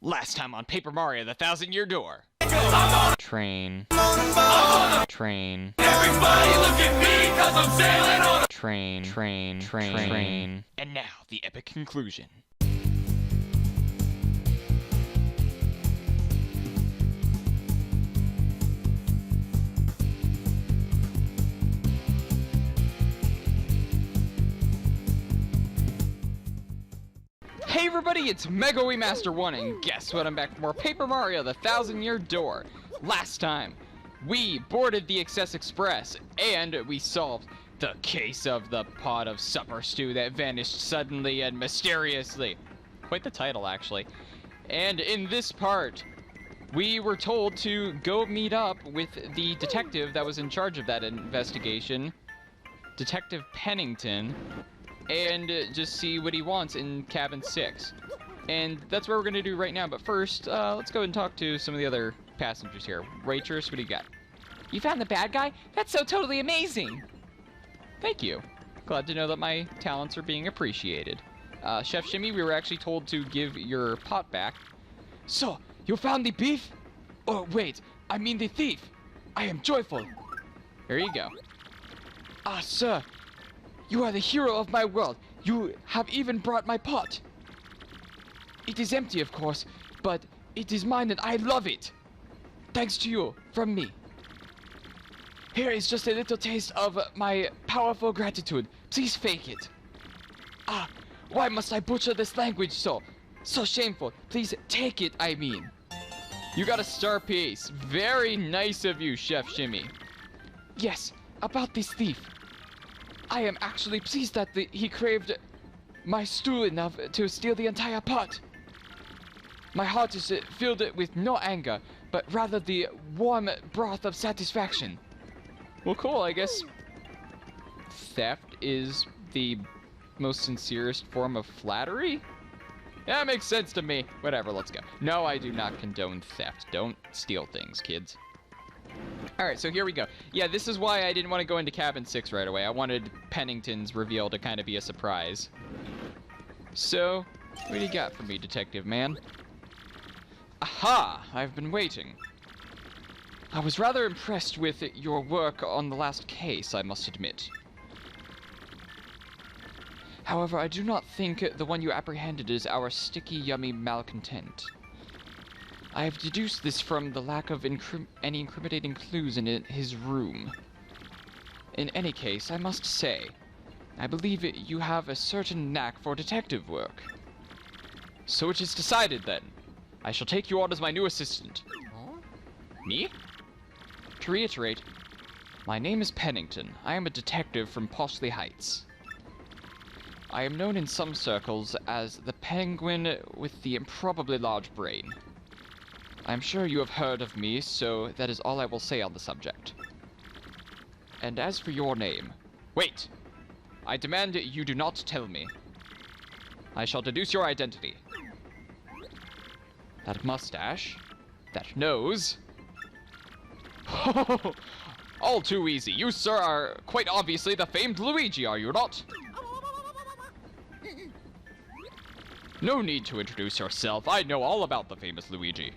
Last time on Paper Mario: The Thousand-Year Door. Train. Train. Everybody look at me, 'cause I'm sailing on a Train. And now, the epic conclusion. Hey everybody, it's Mega Master 1, and guess what? I'm back for more Paper Mario: The Thousand-Year Door. Last time, we boarded the Excess Express, and we solved the case of the pot of supper stew that vanished suddenly and mysteriously. Quite the title, actually. And in this part, we were told to go meet up with the detective that was in charge of that investigation, Detective Pennington, and just see what he wants in cabin 6. And that's what we're gonna do right now, but first, let's go and talk to some of the other passengers here. Waitress, what do you got? You found the bad guy? That's so totally amazing! Thank you. Glad to know that my talents are being appreciated. Chef Shimmy, we were actually told to give your pot back. So, you found the beef? Oh, wait, I mean the thief. I am joyful. Here you go. Ah, sir. You are the hero of my world. You have even brought my pot. It is empty, of course, but it is mine and I love it. Thanks to you, from me. Here is just a little taste of my powerful gratitude. Please fake it. Ah, why must I butcher this language so? So shameful. Please take it, I mean. You got a star piece. Very nice of you, Chef Shimmy. Yes, about this thief. I am actually pleased that he craved my stew enough to steal the entire pot. My heart is filled with no anger, but rather the warm broth of satisfaction. Well, cool, I guess theft is the most sincerest form of flattery? Yeah, that makes sense to me. Whatever, let's go. No, I do not condone theft. Don't steal things, kids. Alright, so here we go. Yeah, this is why I didn't want to go into cabin 6 right away. I wanted Pennington's reveal to kind of be a surprise. So, what do you got for me, detective man? Aha! I've been waiting. I was rather impressed with your work on the last case, I must admit. However, I do not think the one you apprehended is our sticky, yummy malcontent. I have deduced this from the lack of any incriminating clues in his room. In any case, I must say, I believe you have a certain knack for detective work. So it is decided, then. I shall take you on as my new assistant. Huh? Me? To reiterate, my name is Pennington. I am a detective from Poshley Heights. I am known in some circles as the penguin with the improbably large brain. I am sure you have heard of me, so that is all I will say on the subject. And as for your name... Wait! I demand you do not tell me. I shall deduce your identity. That mustache. That nose. All too easy. You, sir, are quite obviously the famed Luigi, are you not? No need to introduce yourself. I know all about the famous Luigi.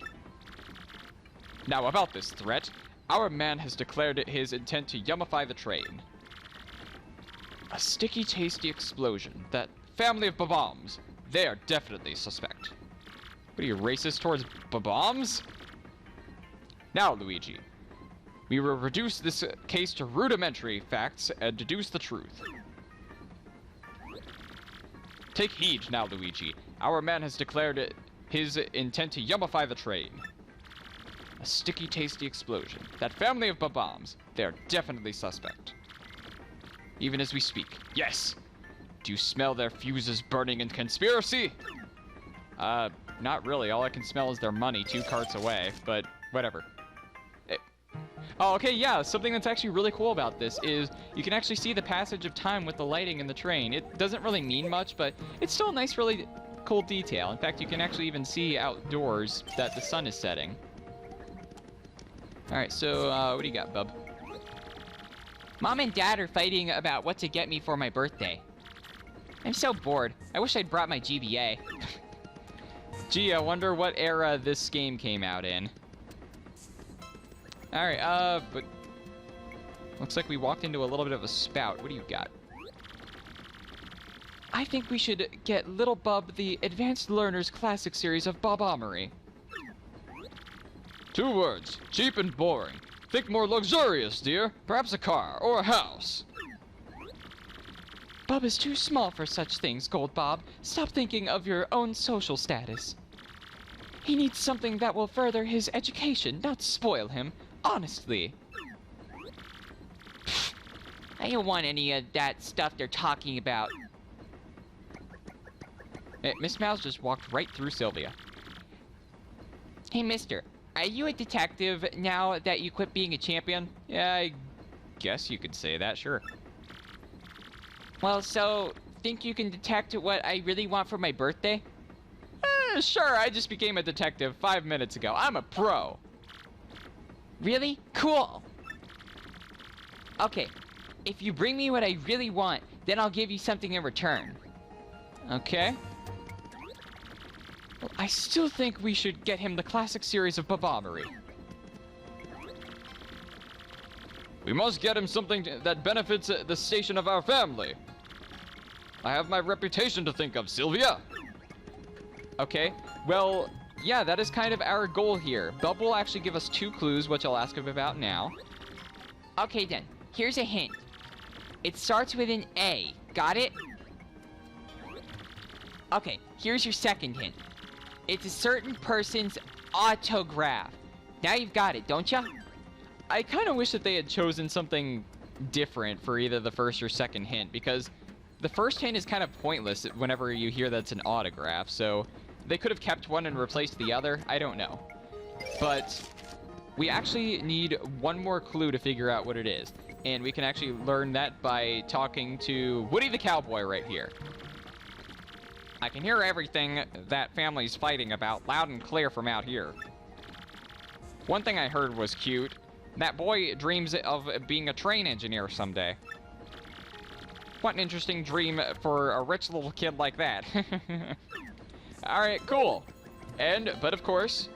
Now, about this threat, our man has declared his intent to yummify the train. A sticky, tasty explosion. That family of bombs. They are definitely suspect. What are you, racist towards bombs? Now, Luigi, we will reduce this case to rudimentary facts and deduce the truth. Take heed now, Luigi. Our man has declared his intent to yummify the train. A sticky, tasty explosion. That family of bombs. They are definitely suspect. Even as we speak. Yes! Do you smell their fuses burning in conspiracy? Not really. All I can smell is their money 2 carts away, but whatever. Oh, okay, yeah, something that's actually really cool about this is you can actually see the passage of time with the lighting in the train. It doesn't really mean much, but it's still a nice, really cool detail. In fact, you can actually even see outdoors that the sun is setting. Alright, so, what do you got, bub? Mom and Dad are fighting about what to get me for my birthday. I'm so bored. I wish I'd brought my GBA. Gee, I wonder what era this game came out in. Alright, but... looks like we walked into a little bit of a spout. What do you got? I think we should get Little Bub the Advanced Learners Classic Series of Bob-omery. 2 words. Cheap and boring. Think more luxurious, dear. Perhaps a car or a house. Bub is too small for such things, Gold Bob. Stop thinking of your own social status. He needs something that will further his education, not spoil him. Honestly. I don't want any of that stuff they're talking about. Hey, Miss Mouse just walked right through Sylvia. Hey, mister. Are you a detective now that you quit being a champion? Yeah, I guess you could say that, sure. Well, so, think you can detect what I really want for my birthday? Sure, I just became a detective 5 minutes ago. I'm a pro. Really? Cool. Okay, if you bring me what I really want, then I'll give you something in return. Okay. Well, I still think we should get him the classic series of Bob-omery. We must get him something that benefits the station of our family. I have my reputation to think of, Sylvia. Okay, well, yeah, that is kind of our goal here. Bub will actually give us 2 clues, which I'll ask him about now. Okay then, here's a hint. It starts with an A. Got it? Okay, here's your second hint. It's a certain person's autograph. Now you've got it, don't ya? I kind of wish that they had chosen something different for either the first or second hint, because the first hint is kind of pointless whenever you hear that's an autograph, so they could have kept one and replaced the other. I don't know. But we actually need one more clue to figure out what it is, and we can actually learn that by talking to Woody the Cowboy right here. I can hear everything that family's fighting about loud and clear from out here. One thing I heard was cute. That boy dreams of being a train engineer someday. What an interesting dream for a rich little kid like that. Alright, cool. But of course,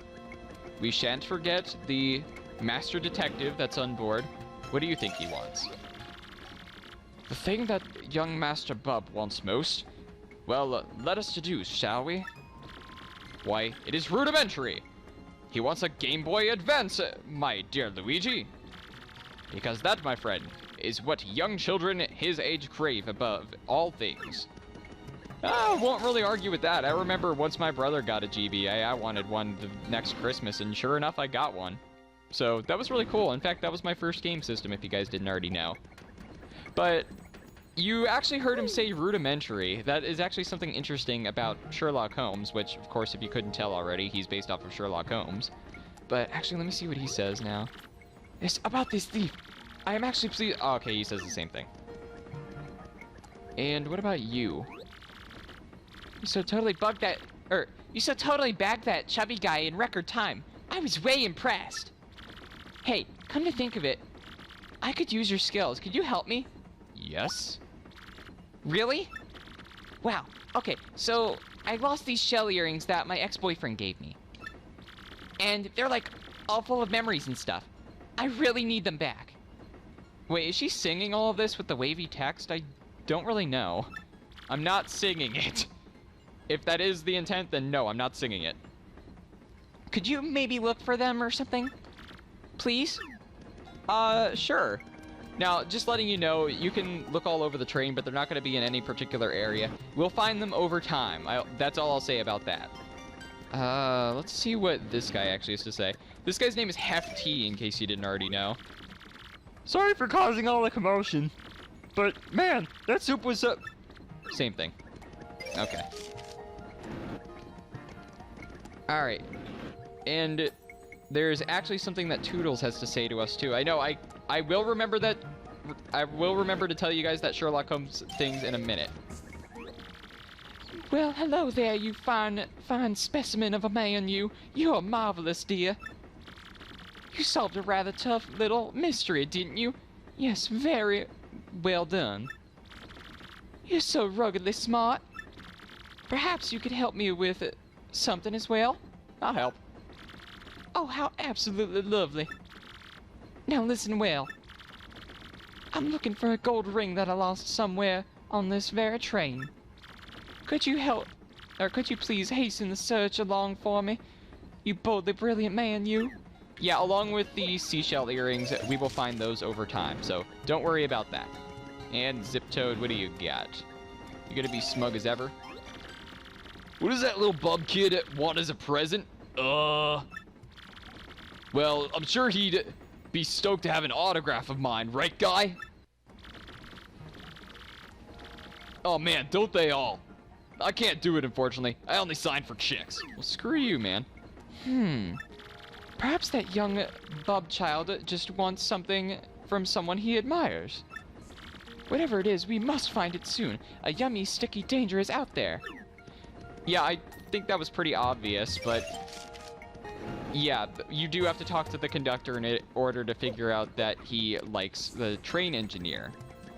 we shan't forget the master detective that's on board. What do you think he wants? The thing that young Master Bub wants most? Well, let us deduce, shall we? Why, it is rudimentary. He wants a Game Boy Advance, my dear Luigi. Because that, my friend, is what young children his age crave above all things. I won't really argue with that. I remember once my brother got a GBA, I wanted one the next Christmas, and sure enough, I got one. So that was really cool. In fact, that was my first game system, if you guys didn't already know. But you actually heard him say rudimentary. That is actually something interesting about Sherlock Holmes, which, of course, if you couldn't tell already, he's based off of Sherlock Holmes. But actually, let me see what he says now. It's about this thief. I am actually pleased. Oh, okay, he says the same thing. And what about you? You so totally you so totally bagged that chubby guy in record time. I was way impressed. Hey, come to think of it, I could use your skills. Could you help me? Yes. Really? Wow. Okay, so I lost these shell earrings that my ex-boyfriend gave me. And they're like all full of memories and stuff. I really need them back. Wait, is she singing all of this with the wavy text? I don't really know. I'm not singing it. If that is the intent, then no, I'm not singing it. Could you maybe look for them or something? Please? Sure. Now, just letting you know, you can look all over the train, but they're not going to be in any particular area. We'll find them over time. That's all I'll say about that. Let's see what this guy actually has to say. This guy's name is Hefty, in case you didn't already know. Sorry for causing all the commotion, but man, that soup was so... Same thing. Okay. Alright. And there's actually something that Toodles has to say to us, too. I know, I will remember that... I will remember to tell you guys that Sherlock Holmes things in a minute. Well, hello there, you fine specimen of a man, you. You're marvelous, dear. You solved a rather tough little mystery, didn't you? Yes, very well done. You're so ruggedly smart. Perhaps you could help me with Something as well? I'll help. Oh, how absolutely lovely. Now listen well. I'm looking for a gold ring that I lost somewhere on this very train. Could you help, or could you please hasten the search along for me? You boldly brilliant man, you. Yeah, along with the seashell earrings, we will find those over time, so don't worry about that. And Zip Toad, what do you got? You gonna be smug as ever? What does that little bub kid want as a present? Well, I'm sure he'd be stoked to have an autograph of mine, right, guy? Oh man, don't they all? I can't do it, unfortunately. I only sign for chicks. Well, screw you, man. Perhaps that young bub child just wants something from someone he admires. Whatever it is, we must find it soon. A yummy, sticky danger is out there. Yeah, I think that was pretty obvious, but yeah, you do have to talk to the conductor in order to figure out that he likes the train engineer,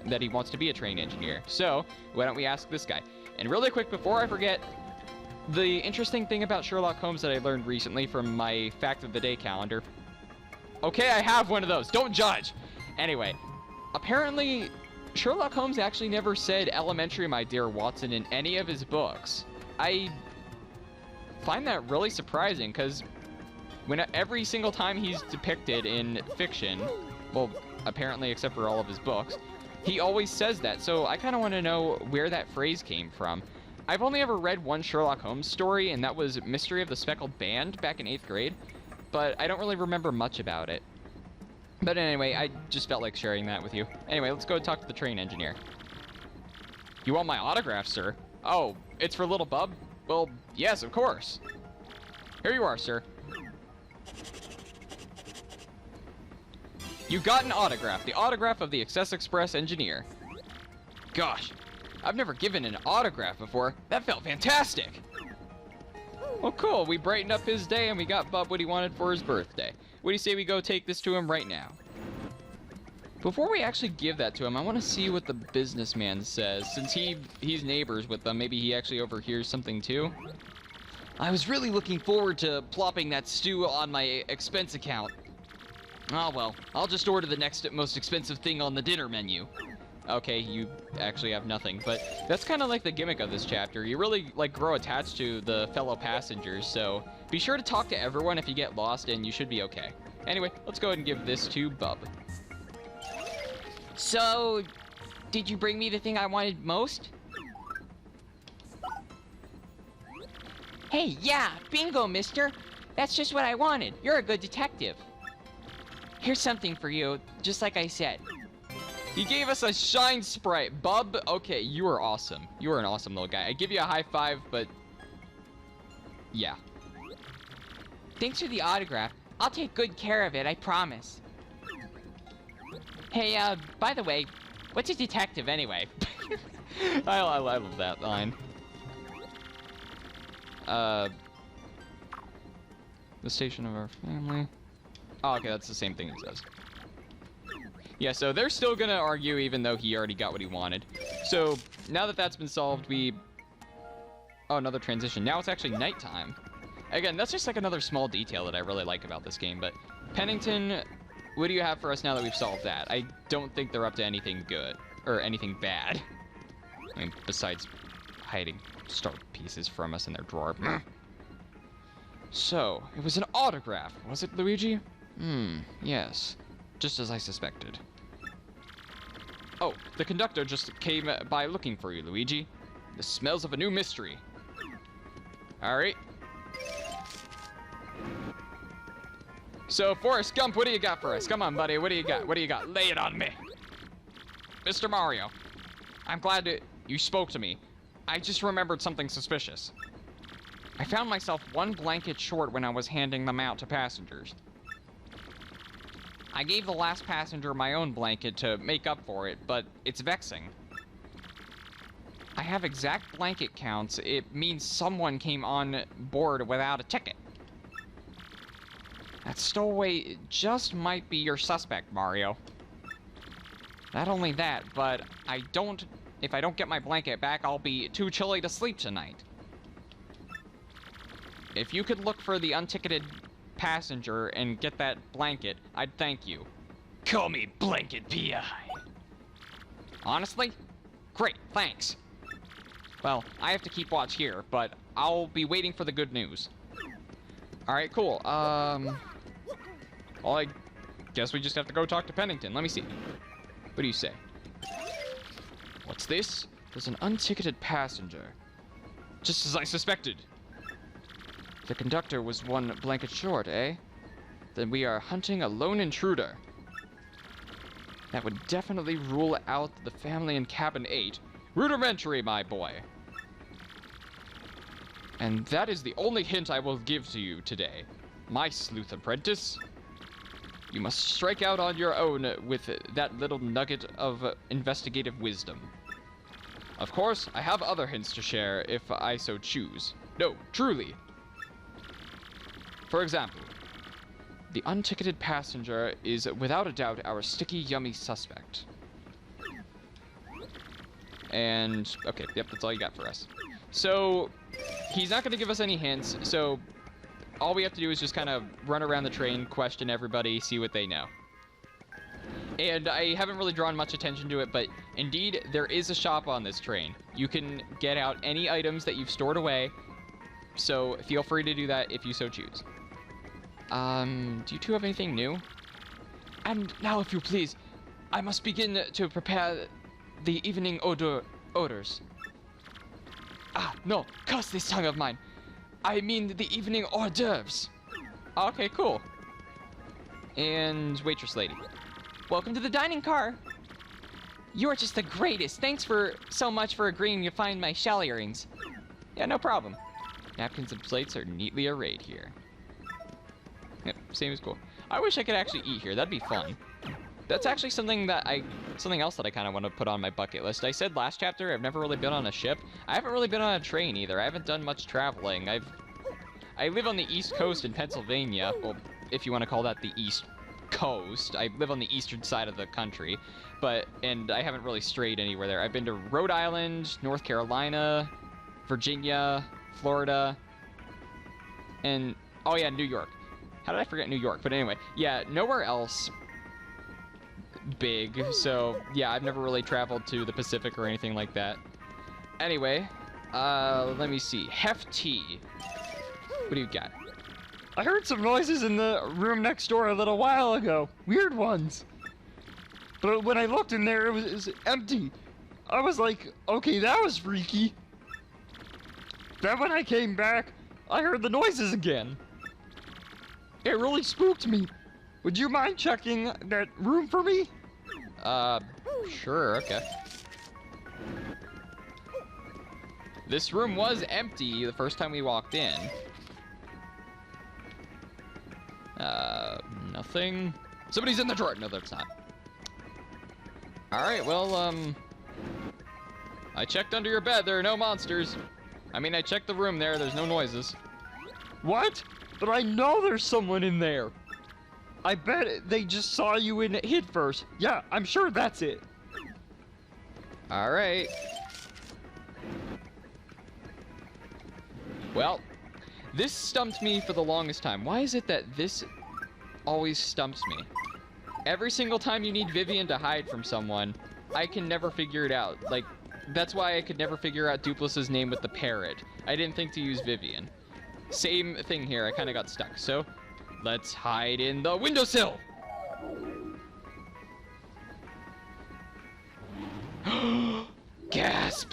that he wants to be a train engineer. So, why don't we ask this guy? And really quick, before I forget, the interesting thing about Sherlock Holmes that I learned recently from my Fact of the Day calendar. Okay, I have one of those. Don't judge! Anyway, apparently, Sherlock Holmes actually never said elementary, my dear Watson, in any of his books. I find that really surprising, because every single time he's depicted in fiction, well, apparently except for all of his books, he always says that, so I kind of want to know where that phrase came from. I've only ever read one Sherlock Holmes story, and that was Mystery of the Speckled Band back in 8th grade, but I don't really remember much about it. But anyway, I just felt like sharing that with you. Anyway, let's go talk to the train engineer. You want my autograph, sir? Oh, it's for little bub? Well, yes, of course. Here you are, sir. You got an autograph, the autograph of the Excess Express engineer. Gosh, I've never given an autograph before. That felt fantastic. Well, cool. We brightened up his day and we got Bub what he wanted for his birthday. What do you say we go take this to him right now? Before we actually give that to him, I want to see what the businessman says. Since he's neighbors with them, maybe he actually overhears something too. I was really looking forward to plopping that stew on my expense account. Oh well, I'll just order the next most expensive thing on the dinner menu. Okay, you actually have nothing, but that's kind of like the gimmick of this chapter. You really, like, grow attached to the fellow passengers, so be sure to talk to everyone if you get lost, and you should be okay. Anyway, let's go ahead and give this to Bub. So, did you bring me the thing I wanted most? Hey, yeah, bingo, mister. That's just what I wanted. You're a good detective. Here's something for you, just like I said. He gave us a shine sprite. Bub, okay, you are awesome. You are an awesome little guy. I give you a high five, but yeah. Thanks for the autograph. I'll take good care of it, I promise. Hey, by the way, what's a detective anyway? I love that line. The station of our family. Oh, okay, that's the same thing it says. Yeah, so they're still gonna argue even though he already got what he wanted. So, now that that's been solved, oh, another transition. Now it's actually nighttime. Again, that's just like another small detail that I really like about this game, but Pennington, what do you have for us now that we've solved that? I don't think they're up to anything good, or anything bad. I mean, besides hiding star pieces from us in their drawer. So, it was an autograph, was it, Luigi? Yes. Just as I suspected. Oh, the conductor just came by looking for you, Luigi. The smells of a new mystery. Alright. So, Forrest Gump, what do you got for us? Come on, buddy, what do you got? What do you got? Lay it on me. Mr. Mario, I'm glad that you spoke to me. I just remembered something suspicious. I found myself one blanket short when I was handing them out to passengers. I gave the last passenger my own blanket to make up for it, but it's vexing. I have exact blanket counts. It means someone came on board without a ticket. That stowaway just might be your suspect, Mario. Not only that, but if I don't get my blanket back, I'll be too chilly to sleep tonight. If you could look for the unticketed passenger and get that blanket, I'd thank you. Call me Blanket PI. Honestly? Great, thanks. Well, I have to keep watch here, but I'll be waiting for the good news. Alright, cool. Well, I guess we just have to go talk to Pennington. Let me see. What do you say? What's this? There's an unticketed passenger. Just as I suspected. The conductor was one blanket short, eh? Then we are hunting a lone intruder. That would definitely rule out the family in cabin 8. Rudimentary, my boy. And that is the only hint I will give to you today, my sleuth apprentice. You must strike out on your own with that little nugget of investigative wisdom. Of course, I have other hints to share if I so choose. No, truly. For example, the unticketed passenger is without a doubt our sticky, yummy suspect. And, okay, yep, that's all you got for us. So, he's not going to give us any hints, so all we have to do is just kind of run around the train, question everybody, see what they know. And I haven't really drawn much attention to it, but indeed, there is a shop on this train. You can get out any items that you've stored away, so feel free to do that if you so choose. Do you two have anything new? And now, if you please, I must begin to prepare the evening odors. Ah, no, curse this tongue of mine. I mean the evening hors d'oeuvres. Okay, cool. And waitress lady. Welcome to the dining car. You are just the greatest. Thanks so much for agreeing to find my shell earrings. Yeah, no problem. Napkins and plates are neatly arrayed here. Yep, same as cool. I wish I could actually eat here. That'd be fun. That's actually something else that I kind of want to put on my bucket list. I said last chapter I've never really been on a ship. I haven't really been on a train either. I haven't done much traveling. I live on the East Coast in Pennsylvania. Well, if you want to call that the East Coast. I live on the eastern side of the country, and I haven't really strayed anywhere there. I've been to Rhode Island, North Carolina, Virginia, Florida, and oh yeah, New York. How did I forget New York? But anyway, yeah, nowhere else big. So yeah, I've never really traveled to the Pacific or anything like that. Anyway, let me see. Hefty. What do you got? I heard some noises in the room next door a little while ago. Weird ones. But when I looked in there, it was empty. I was like, okay, that was freaky. Then when I came back, I heard the noises again. It really spooked me. Would you mind checking that room for me? Sure, okay. This room was empty the first time we walked in. Nothing. Somebody's in the drawer. No, that's not. Alright, well, I checked under your bed. There are no monsters. I mean, I checked the room there. There's no noises. What? But I know there's someone in there. I bet they just saw you and hid first. Yeah, I'm sure that's it. Alright. Well, this stumped me for the longest time. Why is it that this always stumps me? Every single time you need Vivian to hide from someone, I can never figure it out. Like, that's why I could never figure out Duplus's name with the parrot. I didn't think to use Vivian. Same thing here, I kind of got stuck. So, let's hide in the windowsill! Gasp!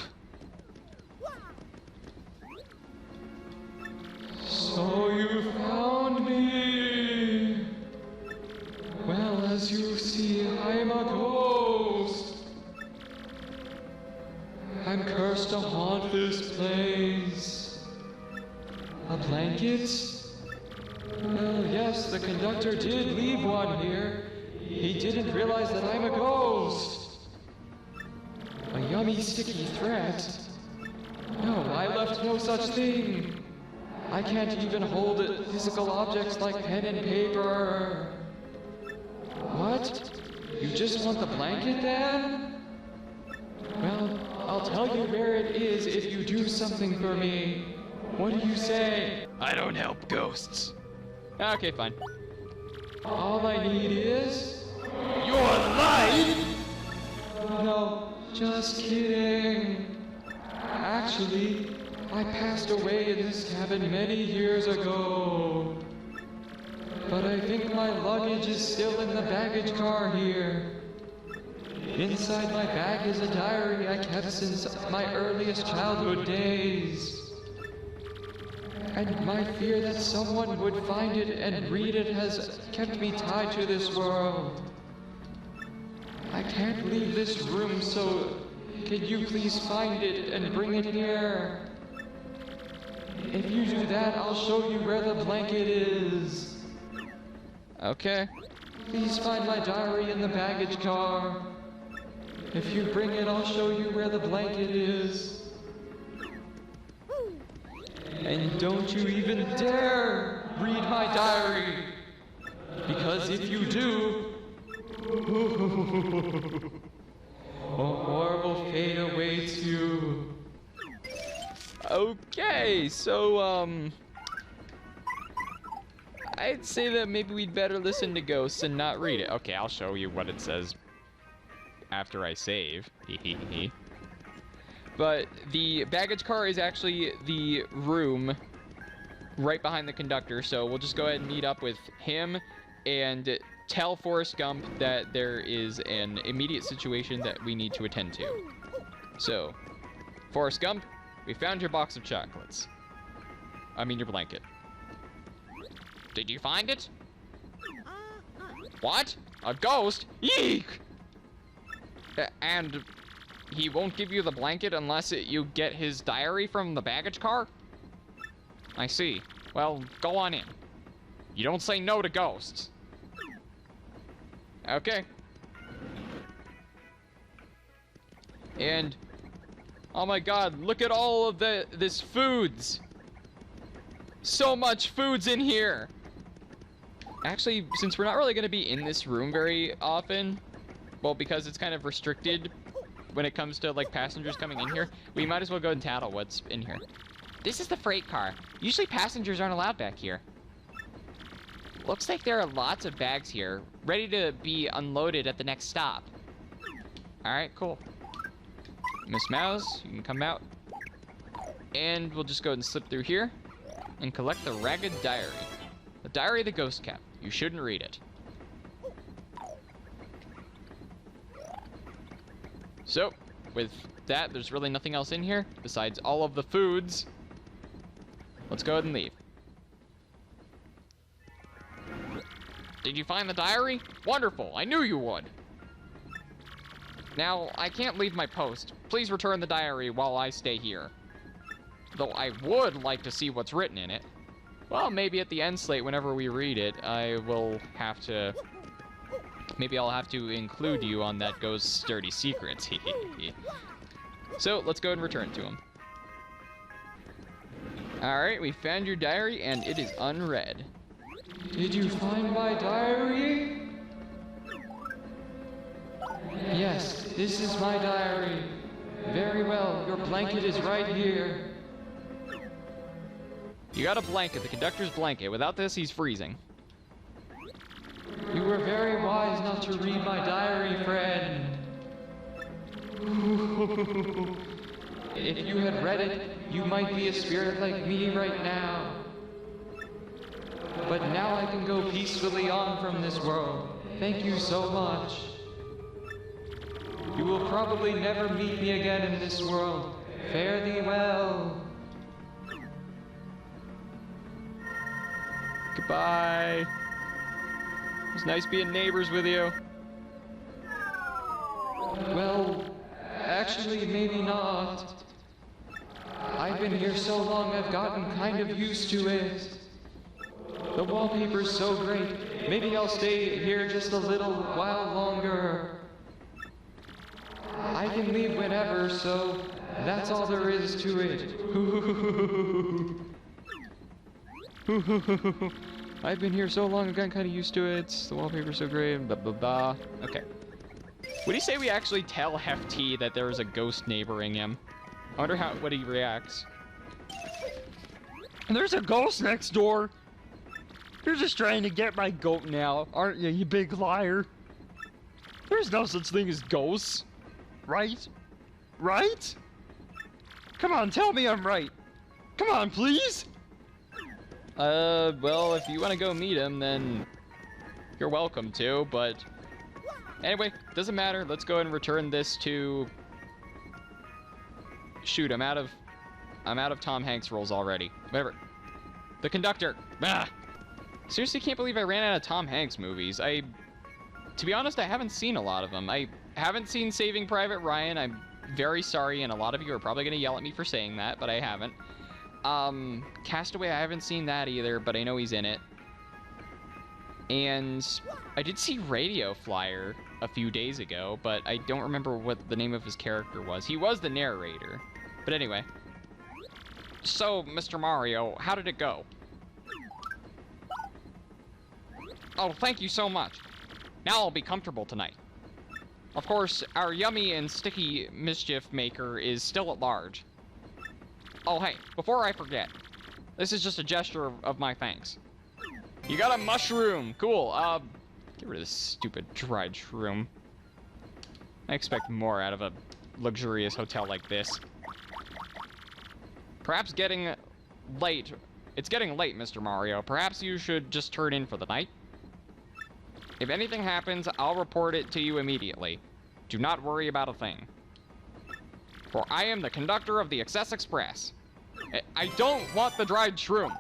So you found me! Well, as you see, I'm a ghost. I'm cursed to haunt this place. A blanket? Well, yes, the conductor did leave one here. He didn't realize that I'm a ghost. A yummy, sticky threat? No, I left no such thing. I can't even hold physical objects like pen and paper. What? You just want the blanket then? Well, I'll tell you where it is if you do something for me. What do you say? I don't help ghosts. Okay, fine. All I need is your life. No, just kidding. Actually, I passed away in this cabin many years ago. But I think my luggage is still in the baggage car here. Inside my bag is a diary I kept since my earliest childhood days. And my fear that someone would find it and read it has kept me tied to this world. I can't leave this room, so can you please find it and bring it here? If you do that, I'll show you where the blanket is. Okay. Please find my diary in the baggage car. If you bring it, I'll show you where the blanket is. And don't you even dare read my diary. Because if you do, a horrible fate awaits you. Okay, so, I'd say that maybe we'd better listen to ghosts and not read it. Okay, I'll show you what it says after I save. But the baggage car is actually the room right behind the conductor, so we'll just go ahead and meet up with him and tell Forrest Gump that there is an immediate situation that we need to attend to. So, Forrest Gump, we found your box of chocolates. I mean your blanket. Did you find it? What? A ghost? Yeek! And he won't give you the blanket unless you get his diary from the baggage car? I see. Well, go on in. You don't say no to ghosts. Okay. And, oh my god, look at all of this foods. So much food's in here. Actually, since we're not really going to be in this room very often, well, because it's kind of restricted when it comes to, like, passengers coming in here, we might as well go and tattle what's in here. This is the freight car. Usually passengers aren't allowed back here. Looks like there are lots of bags here, ready to be unloaded at the next stop. Alright, cool. Miss Mouse, you can come out. And we'll just go and slip through here and collect the Ragged Diary. The diary of the ghost kept. You shouldn't read it. So, with that, there's really nothing else in here besides all of the foods. Let's go ahead and leave. Did you find the diary? Wonderful, I knew you would. Now, I can't leave my post. Please return the diary while I stay here. Though I would like to see what's written in it. Well, maybe at the end slate, whenever we read it, I will have to... Maybe I'll have to include you on that Ghost's Dirty Secrets. So, let's go and return it to him. Alright, we found your diary, and it is unread. Did you find my diary? Yes, this is my diary. Very well, your blanket is right here. You got a blanket, the conductor's blanket. Without this, he's freezing. You were very wise not to read my diary, friend. If you had read it, you might be a spirit like me right now. But now I can go peacefully on from this world. Thank you so much. You will probably never meet me again in this world. Fare thee well. Goodbye. It was nice being neighbors with you. Well, actually, maybe not. I've been here so long I've gotten kind of used to it. The wallpaper's so great. Maybe I'll stay here just a little while longer. I can leave whenever, so that's all there is to it. I've been here so long, I've gotten kind of used to it. The wallpaper's so great, blah, blah, blah. Okay. What do you say we actually tell Hefty that there is a ghost neighboring him? I wonder what he reacts. And there's a ghost next door. You're just trying to get my goat now, aren't you, you big liar? There's no such thing as ghosts. Right? Right? Come on, tell me I'm right. Come on, please. Well, if you want to go meet him, then you're welcome to, but anyway, doesn't matter. Let's go ahead and return this to... Shoot, I'm out of Tom Hanks roles already. Whatever. The conductor. Ah! Seriously, can't believe I ran out of Tom Hanks movies. To be honest, I haven't seen a lot of them. I haven't seen Saving Private Ryan. I'm very sorry, and a lot of you are probably going to yell at me for saying that, but I haven't. Castaway, I haven't seen that either, but I know he's in it. And I did see Radio Flyer a few days ago, but I don't remember what the name of his character was. He was the narrator. But anyway. So, Mr. Mario, how did it go? Oh, thank you so much. Now I'll be comfortable tonight. Of course, our yummy and sticky mischief maker is still at large. Oh, hey, before I forget, this is just a gesture of my thanks. You got a mushroom. Cool. Get rid of this stupid dried shroom. I expect more out of a luxurious hotel like this. Perhaps getting late. It's getting late, Mr. Mario. Perhaps you should just turn in for the night. If anything happens, I'll report it to you immediately. Do not worry about a thing. For I am the conductor of the Excess Express. I don't want the dried shroom.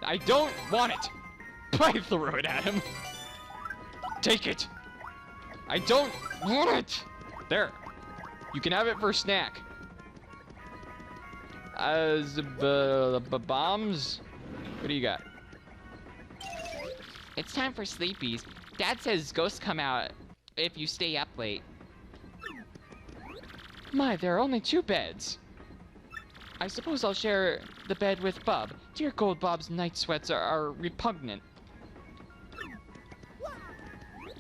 I don't want it. I threw it at him. Take it. I don't want it. There. You can have it for a snack. Bombs? What do you got? It's time for sleepies. Dad says ghosts come out if you stay up late. My, there are only 2 beds. I suppose I'll share the bed with Bub. Dear Gold Bob's night sweats are repugnant.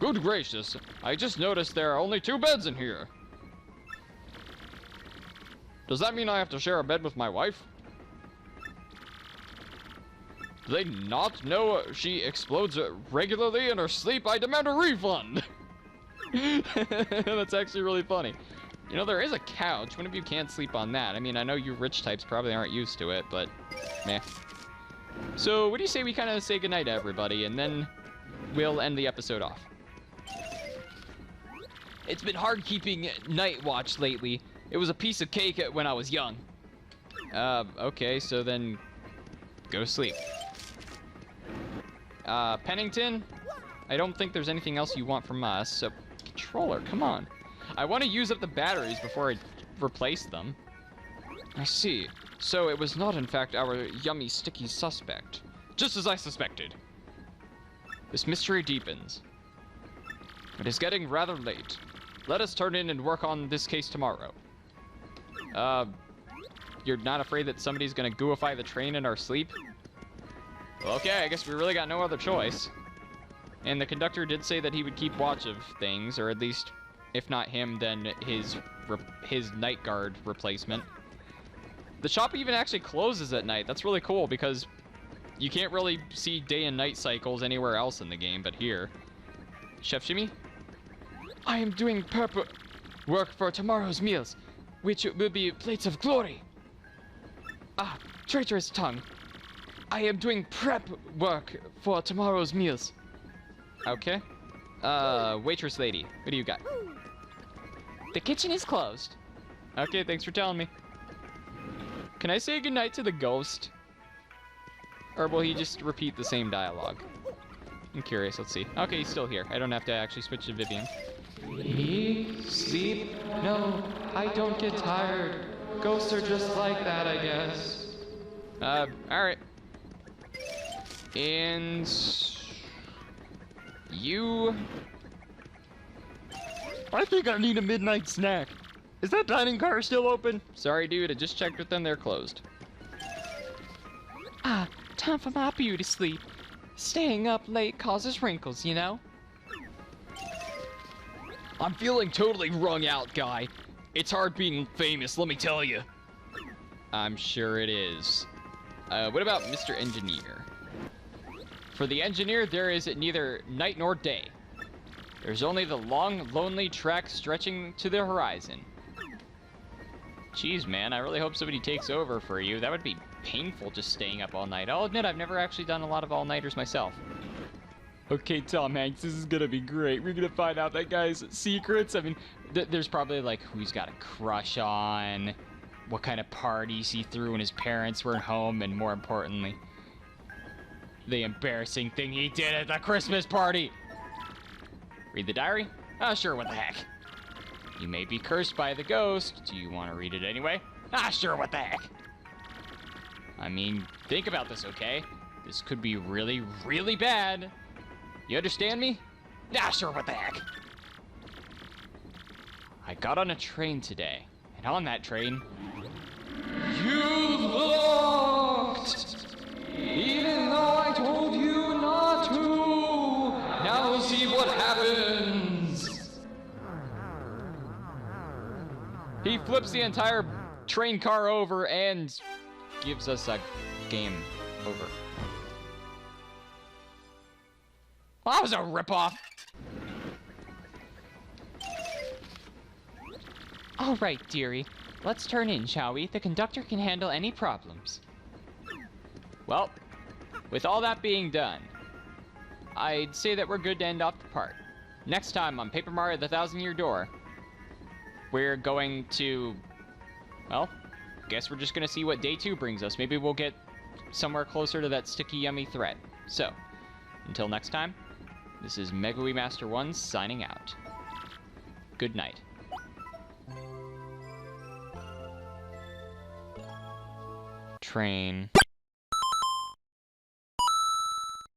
Good gracious, I just noticed there are only 2 beds in here. Does that mean I have to share a bed with my wife? Do they not know she explodes regularly in her sleep? I demand a refund! That's actually really funny. You know, there is a couch. One of you can't sleep on that. I mean, I know you rich types probably aren't used to it, but meh. So, what do you say we kind of say goodnight to everybody, and then we'll end the episode off. It's been hard keeping night watch lately. It was a piece of cake when I was young. Okay, so then go to sleep. Pennington, I don't think there's anything else you want from us, so controller, come on. I want to use up the batteries before I replace them. I see. So it was not, in fact, our yummy, sticky suspect. Just as I suspected. This mystery deepens. It is getting rather late. Let us turn in and work on this case tomorrow. You're not afraid that somebody's gonna gooify the train in our sleep? Well, okay, I guess we really got no other choice. And the conductor did say that he would keep watch of things, or at least, if not him, then his night guard replacement. The shop even actually closes at night. That's really cool because you can't really see day and night cycles anywhere else in the game but here. Chef Jimmy? I am doing prep work for tomorrow's meals, which will be plates of glory. Ah, traitorous tongue. I am doing prep work for tomorrow's meals. Okay. Waitress lady, what do you got? The kitchen is closed. Okay, thanks for telling me. Can I say goodnight to the ghost? Or will he just repeat the same dialogue? I'm curious, let's see. Okay, he's still here. I don't have to actually switch to Vivian. Sleep? No, I don't get tired. Ghosts are just like that, I guess. Alright. And... you... I think I need a midnight snack. Is that dining car still open? Sorry, dude, I just checked with them. They're closed. Ah, time for my beauty sleep. Staying up late causes wrinkles, you know? I'm feeling totally wrung out, guy. It's hard being famous, let me tell you. I'm sure it is. What about Mr. Engineer? For the engineer, there is neither night nor day. There's only the long, lonely track stretching to the horizon. Jeez, man, I really hope somebody takes over for you. That would be painful just staying up all night. I'll admit, I've never actually done a lot of all-nighters myself. Okay, Tom Hanks, this is gonna be great. We're gonna find out that guy's secrets. I mean, there's probably, like, who he's got a crush on, what kind of parties he threw when his parents weren't home, and more importantly, the embarrassing thing he did at the Christmas party. Read the diary? Oh, sure, what the heck. You may be cursed by the ghost. Do you want to read it anyway? Ah, sure, what the heck. I mean, think about this, okay? This could be really, really bad. You understand me? Ah, sure, what the heck. I got on a train today, and on that train... You looked! Even though I told you not to! Now see what happens! He flips the entire train car over and gives us a game over. Well, that was a ripoff. All right, dearie. Let's turn in, shall we? The conductor can handle any problems. Well, with all that being done, I'd say that we're good to end off the part. Next time on Paper Mario: The Thousand-Year Door, we're going to, well, guess we're just gonna see what day 2 brings us. Maybe we'll get somewhere closer to that sticky, yummy thread. So, until next time, this is Megawii Master 1 signing out. Good night. Train.